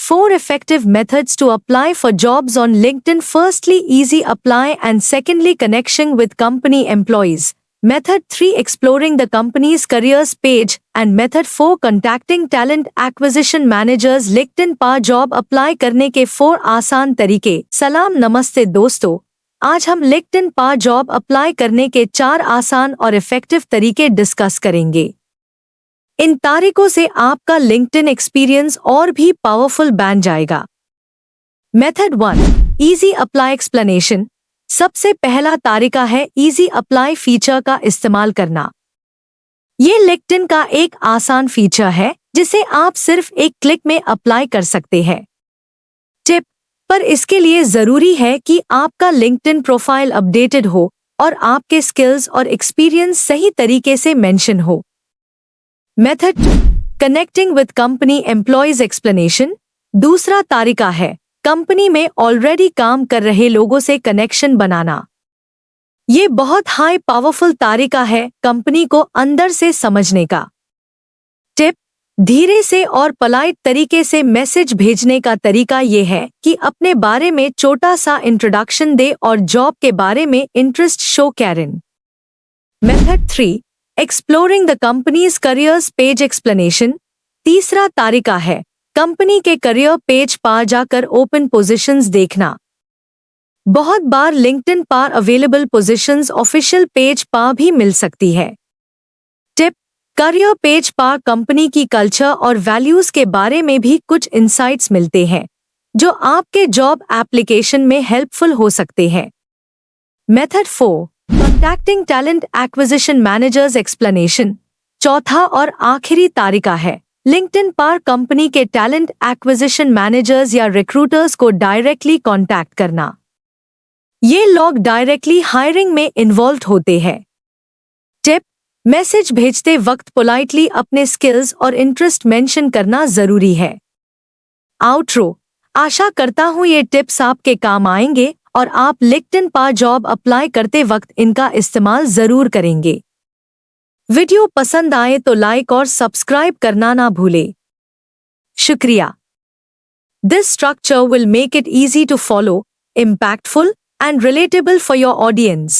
4 effective methods to apply for jobs on LinkedIn. Firstly, easy apply, and secondly, connection with company employees. Method 3, exploring the company's careers page, and method 4, contacting talent acquisition managers. LinkedIn पर job apply करने के 4 आसान तरीके। सलाम नमस्ते दोस्तों, आज हम LinkedIn पर जॉब अप्लाई करने के 4 आसान और इफेक्टिव तरीके डिस्कस करेंगे। इन तरीकों से आपका LinkedIn एक्सपीरियंस और भी पावरफुल बन जाएगा। Method 1, easy apply explanation. सबसे पहला तरीका है इजी अप्लाई फीचर का इस्तेमाल करना। ये LinkedIn का एक आसान फीचर है जिसे आप सिर्फ एक क्लिक में अप्लाई कर सकते हैं। टिप: पर इसके लिए जरूरी है कि आपका LinkedIn प्रोफाइल अपडेटेड हो और आपके स्किल्स और एक्सपीरियंस सही तरीके से मेंशन हो। Method 2, connecting with company employees explanation. दूसरा तरीका है कंपनी में ऑलरेडी काम कर रहे लोगों से कनेक्शन बनाना। ये बहुत हाई पावरफुल तरीका है कंपनी को अंदर से समझने का। टिप: धीरे से और पोलाइट तरीके से मैसेज भेजने का तरीका ये है कि अपने बारे में छोटा सा इंट्रोडक्शन दे और जॉब के बारे में इंटरेस्ट शो करें। Method 3, exploring the companies careers page explanation. तीसरा तरीका है कंपनी के करियर पेज पर जाकर ओपन पोजीशंस देखना। बहुत बार LinkedIn पर अवेलेबल पोजीशंस ऑफिशियल पेज पर भी मिल सकती है। टिप: करियर पेज पर कंपनी की कल्चर और वैल्यूज के बारे में भी कुछ इंसाइट्स मिलते हैं जो आपके जॉब एप्लीकेशन में हेल्पफुल हो सकते हैं। Method 4, contacting talent acquisition managers explanation. चौथा और आखिरी तरीका है LinkedIn पर कंपनी के टैलेंट एक्विजिशन मैनेजर्स या रिक्रूटर्स को डायरेक्टली कॉन्टैक्ट करना। ये लोग डायरेक्टली हायरिंग में इन्वॉल्व होते हैं। टिप: मैसेज भेजते वक्त पोलाइटली अपने स्किल्स और इंटरेस्ट मेंशन करना जरूरी है। आउटरो: आशा करता हूँ ये टिप्स आपके काम आएंगे और आप LinkedIn पर जॉब अप्लाई करते वक्त इनका इस्तेमाल जरूर करेंगे। वीडियो पसंद आए तो लाइक और सब्सक्राइब करना ना भूले। शुक्रिया। This structure will make it easy to follow, impactful and relatable for your audience.